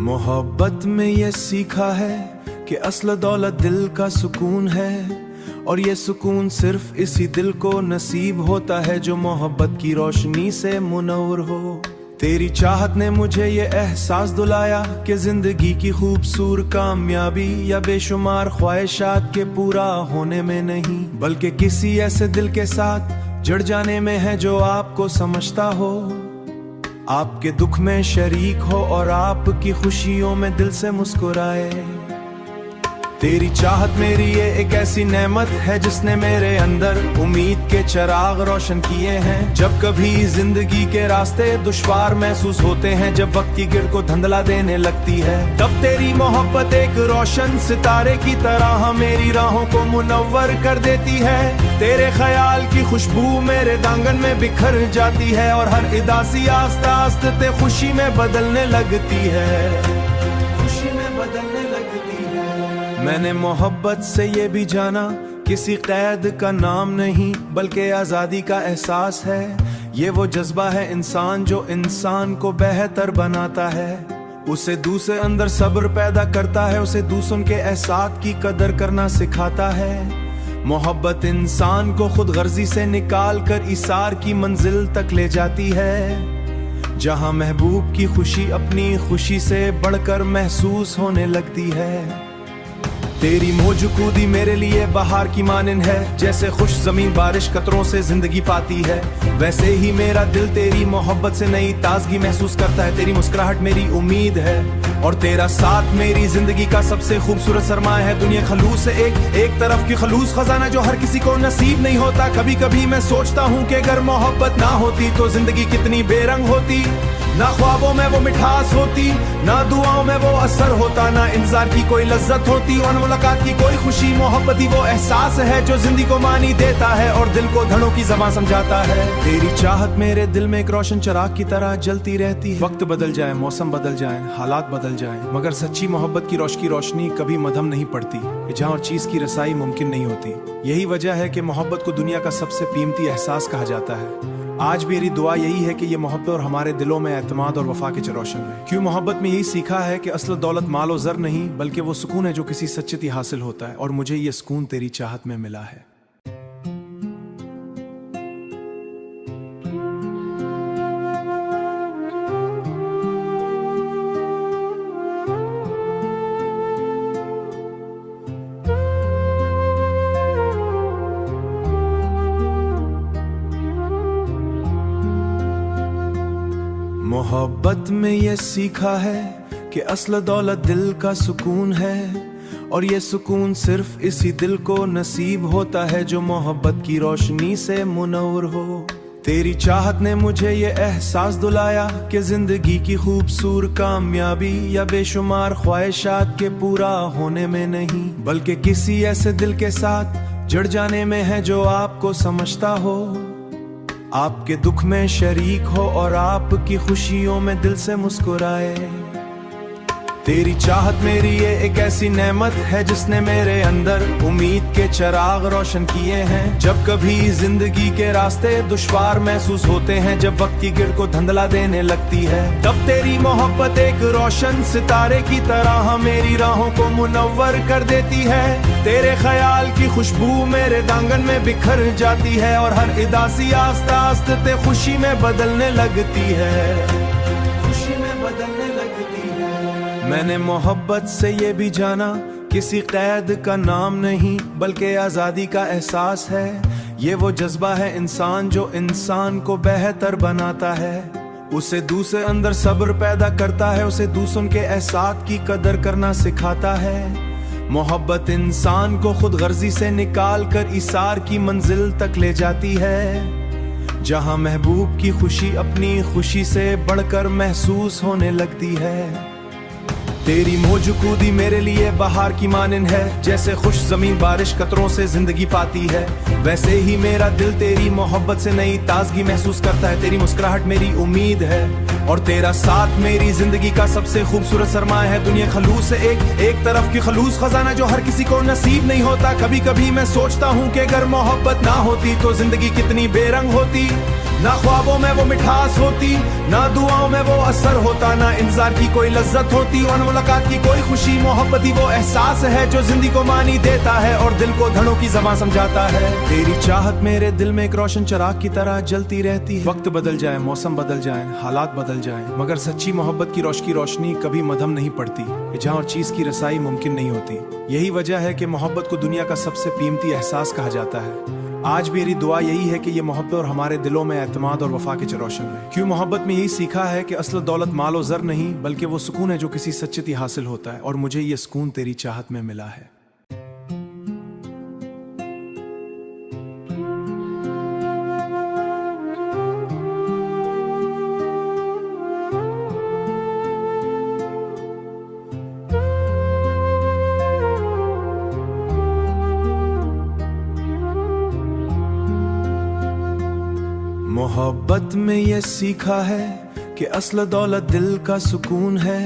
मोहब्बत में ये सीखा है कि असल दौलत दिल का सुकून है, और ये सुकून सिर्फ इसी दिल को नसीब होता है जो मोहब्बत की रोशनी से मुनव्वर हो। तेरी चाहत ने मुझे ये एहसास दिलाया कि जिंदगी की खूबसूरत कामयाबी या बेशुमार ख्वाहिशात के पूरा होने में नहीं, बल्कि किसी ऐसे दिल के साथ जुड़ जाने में है जो आपको समझता हो, आपके दुख में शरीक हो और आपकी खुशियों में दिल से मुस्कुराए। तेरी चाहत मेरी ये एक ऐसी नेमत है जिसने मेरे अंदर उम्मीद के चिराग रोशन किए हैं। जब कभी जिंदगी के रास्ते दुश्वार महसूस होते हैं, जब वक्त की गिर को धंधला देने लगती है, तब तेरी मोहब्बत एक रोशन सितारे की तरह मेरी राहों को मुनव्वर कर देती है। तेरे ख्याल की खुशबू मेरे दांगन में बिखर जाती है और हर उदासी आस्ते आस्ते खुशी में बदलने लगती है, खुशी में बदलने लगती है। मैंने मोहब्बत से ये भी जाना किसी कैद का नाम नहीं बल्कि आज़ादी का एहसास है। ये वो जज्बा है इंसान जो इंसान को बेहतर बनाता है, उसे दूसरे अंदर सब्र पैदा करता है, उसे दूसरों के एहसास की कदर करना सिखाता है। मोहब्बत इंसान को खुद गर्जी से निकाल कर इसार की मंजिल तक ले जाती है, जहां महबूब की खुशी अपनी खुशी से बढ़कर महसूस होने लगती है। तेरी मौजूदगी मेरे लिए बहार की मानिंद है, जैसे खुश जमीन बारिश कतरों से जिंदगी पाती है, वैसे ही मेरा दिल तेरी मोहब्बत से नई ताजगी महसूस करता है। तेरी मुस्कुराहट मेरी उम्मीद है और तेरा साथ मेरी जिंदगी का सबसे खूबसूरत सरमाया है। दुनिया खलूस से एक तरफ की खलूस खजाना जो हर किसी को नसीब नहीं होता। कभी कभी मैं सोचता हूँ कि अगर मोहब्बत ना होती तो जिंदगी कितनी बेरंग होती, ना ख्वाबों में वो मिठास होती, ना दुआओं में वो असर होता, ना इंतजार की कोई लज्जत होती और मुलाकात की कोई खुशी। मोहब्बत ही वो एहसास है जो जिंदगी को मानी देता है और दिल को धड़ों की ज़बान समझाता है। तेरी चाहत मेरे दिल में एक रोशन चिराग की तरह जलती रहती है। वक्त बदल जाए, मौसम बदल जाए, हालात बदल जाए, मगर सच्ची मोहब्बत की रोशनी कभी मधम नहीं पड़ती, जहाँ और चीज की रसाई मुमकिन नहीं होती। यही वजह है कि मोहब्बत को दुनिया का सबसे कीमती एहसास कहा जाता है। आज मेरी दुआ यही है कि ये मोहब्बत और हमारे दिलों में एतमाद और वफा के रोशन है। क्यों मोहब्बत में यही सीखा है कि असल दौलत मालो ज़र नहीं बल्कि वो सुकून है जो किसी सच्चित हासिल होता है, और मुझे ये सुकून तेरी चाहत में मिला है। मोहब्बत में ये सीखा है कि असल दौलत दिल का सुकून है, और ये सुकून सिर्फ इसी दिल को नसीब होता है जो मोहब्बत की रोशनी से मुनव्वर हो। तेरी चाहत ने मुझे ये एहसास दिलाया कि जिंदगी की खूबसूरत कामयाबी या बेशुमार ख्वाहिशात के पूरा होने में नहीं, बल्कि किसी ऐसे दिल के साथ जुड़ जाने में है जो आपको समझता हो, आपके दुख में शरीक हो और आपकी खुशियों में दिल से मुस्कुराए। तेरी चाहत मेरी ये एक ऐसी नेमत है जिसने मेरे अंदर उम्मीद के चिराग रोशन किए हैं। जब कभी जिंदगी के रास्ते दुश्वार महसूस होते हैं, जब वक्त की गिर को धंधला देने लगती है, तब तेरी मोहब्बत एक रोशन सितारे की तरह मेरी राहों को मुनव्वर कर देती है। तेरे ख्याल की खुशबू मेरे दांगन में बिखर जाती है और हर उदासी आस्ते आस्ते खुशी में बदलने लगती है, खुशी में बदलने लगती है। मैंने मोहब्बत से ये भी जाना किसी कैद का नाम नहीं बल्कि आज़ादी का एहसास है। ये वो जज्बा है इंसान जो इंसान को बेहतर बनाता है, उसे दूसरे अंदर सब्र पैदा करता है, उसे दूसरों के एहसास की कदर करना सिखाता है। मोहब्बत इंसान को खुद गर्जी से निकाल कर इसार की मंजिल तक ले जाती है, जहां महबूब की खुशी अपनी खुशी से बढ़कर महसूस होने लगती है। तेरी मौजूदगी मेरे लिए बहार की मानिंद है, जैसे खुश जमीन बारिश कतरों से जिंदगी पाती है, वैसे ही मेरा दिल तेरी मोहब्बत से नई ताजगी महसूस करता है। तेरी मुस्कुराहट मेरी उम्मीद है और तेरा साथ मेरी जिंदगी का सबसे खूबसूरत सरमाया है। दुनिया खलूस से एक तरफ की खलूस खजाना जो हर किसी को नसीब नहीं होता। कभी कभी मैं सोचता हूँ कि अगर मोहब्बत ना होती तो जिंदगी कितनी बेरंग होती, ना ख्वाबों में वो मिठास होती, ना दुआओं में वो असर होता, ना इंतजार की कोई लज्जत होती और मुलाकात की कोई खुशी। मोहब्बत ही वो एहसास है जो जिंदगी को मानी देता है और दिल को धड़ों की ज़बान समझाता है। तेरी चाहत मेरे दिल में एक रोशन चिराग की तरह जलती रहती है। वक्त बदल जाए, मौसम बदल जाए, हालात बदल जाए, मगर सच्ची मोहब्बत की रोशनी कभी मधम नहीं पड़ती, जहाँ और चीज की रसाई मुमकिन नहीं होती। यही वजह है कि मोहब्बत को दुनिया का सबसे कीमती एहसास कहा जाता है। आज मेरी दुआ यही है कि ये मोहब्बत और हमारे दिलों में एतमाद और वफा के रोशन रहे। क्यों मोहब्बत में यही सीखा है कि असल दौलत मालो ज़र नहीं, बल्कि वो सुकून है जो किसी सच्चित ही हासिल होता है, और मुझे ये सुकून तेरी चाहत में मिला है। मोहब्बत में ये सीखा है कि असल दौलत दिल का सुकून है,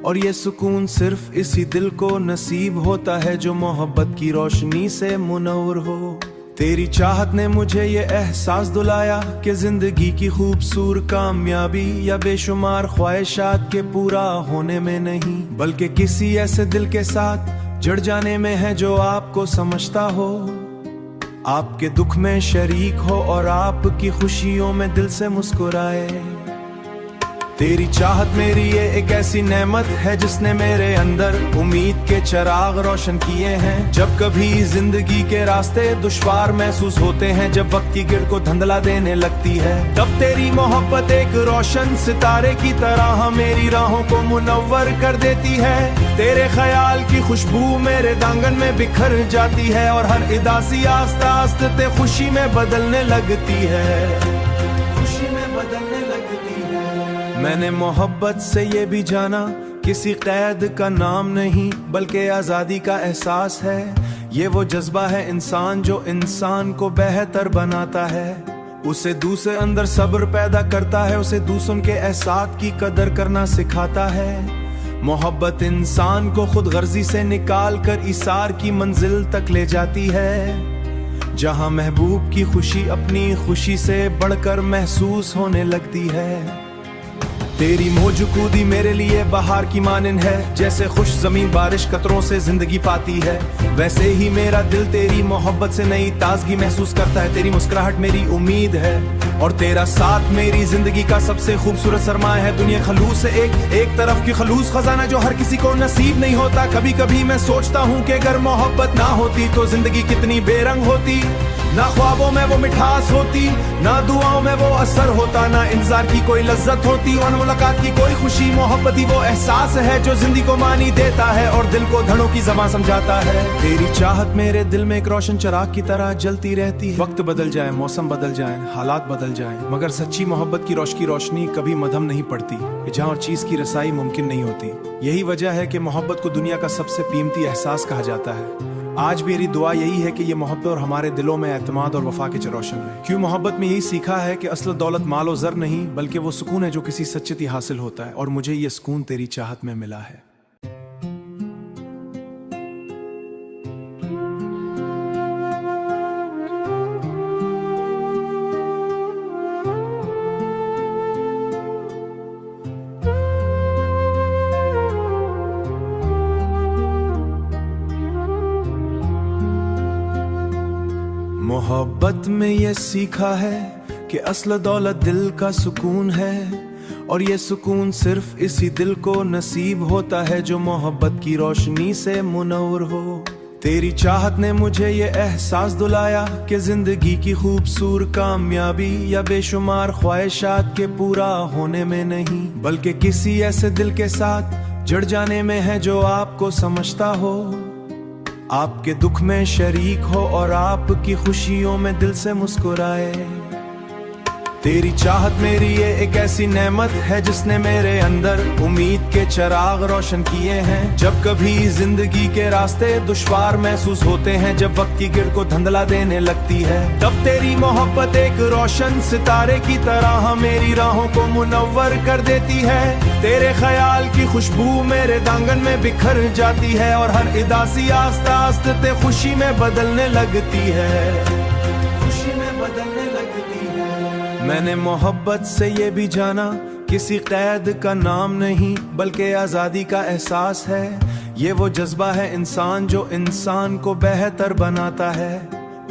और ये सुकून सिर्फ इसी दिल को नसीब होता है जो मोहब्बत की रोशनी से मुनव्वर हो। तेरी चाहत ने मुझे ये एहसास दिलाया कि जिंदगी की खूबसूरत कामयाबी या बेशुमार ख्वाहिशात के पूरा होने में नहीं, बल्कि किसी ऐसे दिल के साथ जुड़ जाने में है जो आपको समझता हो, आपके दुख में शरीक हो और आपकी खुशियों में दिल से मुस्कुराए। तेरी चाहत मेरी ये एक ऐसी नेमत है जिसने मेरे अंदर उम्मीद के चिराग रोशन किए हैं। जब कभी जिंदगी के रास्ते दुश्वार महसूस होते हैं, जब वक्त की गिर्द को धंधला देने लगती है, तब तेरी मोहब्बत एक रोशन सितारे की तरह मेरी राहों को मुनव्वर कर देती है। तेरे ख्याल की खुशबू मेरे दांगन में बिखर जाती है और हर उदासी आस्ते आस्ते खुशी में बदलने लगती है, खुशी में बदलने लगती है। मैंने मोहब्बत से ये भी जाना किसी कैद का नाम नहीं, बल्कि आज़ादी का एहसास है। ये वो जज्बा है इंसान जो इंसान को बेहतर बनाता है, उसे दूसरे अंदर सब्र पैदा करता है, उसे दूसरों के एहसास की कदर करना सिखाता है। मोहब्बत इंसान को खुद गर्जी से निकाल कर इसार की मंजिल तक ले जाती है, जहां महबूब की खुशी अपनी खुशी से बढ़कर महसूस होने लगती है। तेरी मौजूदगी मेरे लिए बहार की मानिंद है, जैसे खुश जमीन बारिश कतरों से जिंदगी पाती है, वैसे ही मेरा दिल तेरी मोहब्बत से नई ताजगी महसूस करता है। तेरी मुस्कुराहट मेरी उम्मीद है और तेरा साथ मेरी जिंदगी का सबसे खूबसूरत सरमाया है। दुनिया खलूस से एक तरफ की खलूस खजाना जो हर किसी को नसीब नहीं होता। कभी कभी मैं सोचता हूँ कि अगर मोहब्बत ना होती तो जिंदगी कितनी बेरंग होती, ना ख्वाबों में वो मिठास होती, ना दुआओं में वो असर होता, ना इंतजार की कोई लज्जत होती और मुलाकात की कोई खुशी। मोहब्बत ही वो एहसास है जो जिंदगी को मानी देता है और दिल को धड़ों की ज़बान समझाता है। तेरी चाहत मेरे दिल में एक रोशन चिराग की तरह जलती रहती है। वक्त बदल जाए, मौसम बदल जाए, हालात बदल जाए, मगर सच्ची मोहब्बत की रोशनी कभी मधम नहीं पड़ती, जहाँ और चीज की रसाई मुमकिन नहीं होती। यही वजह है कि मोहब्बत को दुनिया का सबसे कीमती एहसास कहा जाता है। आज मेरी दुआ यही है कि ये मोहब्बत और हमारे दिलों में एतमाद और वफा के रोशन रहे। क्यों मोहब्बत में यही सीखा है कि असल दौलत मालो ज़र नहीं, बल्कि वो सुकून है जो किसी सच्चित ही हासिल होता है, और मुझे ये सुकून तेरी चाहत में मिला है। मोहब्बत में ये सीखा है कि असल दौलत दिल का सुकून है, और ये सुकून सिर्फ इसी दिल को नसीब होता है जो मोहब्बत की रोशनी से मुनव्वर हो। तेरी चाहत ने मुझे ये एहसास दिलाया कि जिंदगी की खूबसूरत कामयाबी या बेशुमार ख्वाहिशात के पूरा होने में नहीं, बल्कि किसी ऐसे दिल के साथ जुड़ जाने में है जो आपको समझता हो, आपके दुख में शरीक हो और आपकी खुशियों में दिल से मुस्कुराए। तेरी चाहत मेरी ये एक ऐसी नेमत है जिसने मेरे अंदर उम्मीद के चिराग रोशन किए हैं। जब कभी जिंदगी के रास्ते दुश्वार महसूस होते हैं, जब वक्त की गिर्द को धंधला देने लगती है, तब तेरी मोहब्बत एक रोशन सितारे की तरह मेरी राहों को मुनव्वर कर देती है। तेरे ख्याल की खुशबू मेरे दांगन में बिखर जाती है और हर उदासी आस्ते आस्ते खुशी में बदलने लगती है, खुशी में बदलने लगती है। मैंने मोहब्बत से ये भी जाना, किसी कैद का नाम नहीं बल्कि आजादी का एहसास है। ये वो जज्बा है इंसान जो इंसान को बेहतर बनाता है।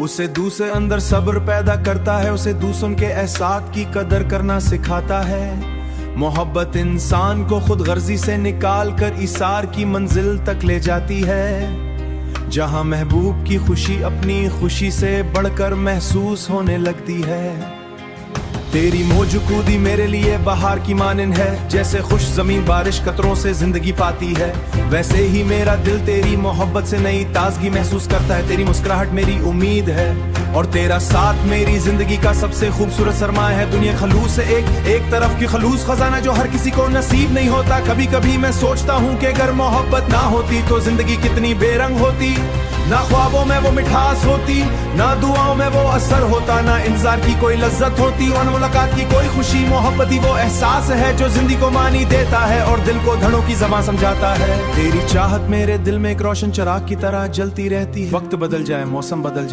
उसे दूसरे अंदर सब्र पैदा करता है, उसे दूसरों के एहसास की कदर करना सिखाता है। मोहब्बत इंसान को खुद गर्जी से निकाल कर इसार की मंजिल तक ले जाती है, जहां महबूब की खुशी अपनी खुशी से बढ़कर महसूस होने लगती है। तेरी मौजूदगी मेरे लिए बहार की मानिंद है, जैसे खुश जमीन बारिश कतरों से जिंदगी पाती है, वैसे ही मेरा दिल तेरी मोहब्बत से नई ताजगी महसूस करता है। तेरी मुस्कुराहट मेरी उम्मीद है और तेरा साथ मेरी जिंदगी का सबसे खूबसूरत सरमाया है। दुनिया खलूस है एक तरफ की खलूस खजाना जो हर किसी को नसीब नहीं होता। कभी कभी मैं सोचता हूँ कि अगर मोहब्बत ना होती तो जिंदगी कितनी बेरंग होती। ना ख्वाबों में वो मिठास होती, ना दुआओं में वो असर होता, ना इंतजार की कोई लज्जत होती और मुलाकात की कोई खुशी। मोहब्बत ही वो एहसास है जो जिंदगी को मानी देता है और दिल को धड़ों की ज़बान समझाता है। तेरी चाहत मेरे दिल में एक रोशन चिराग की तरह जलती रहती है। वक्त बदल जाए, मौसम बदल जाए,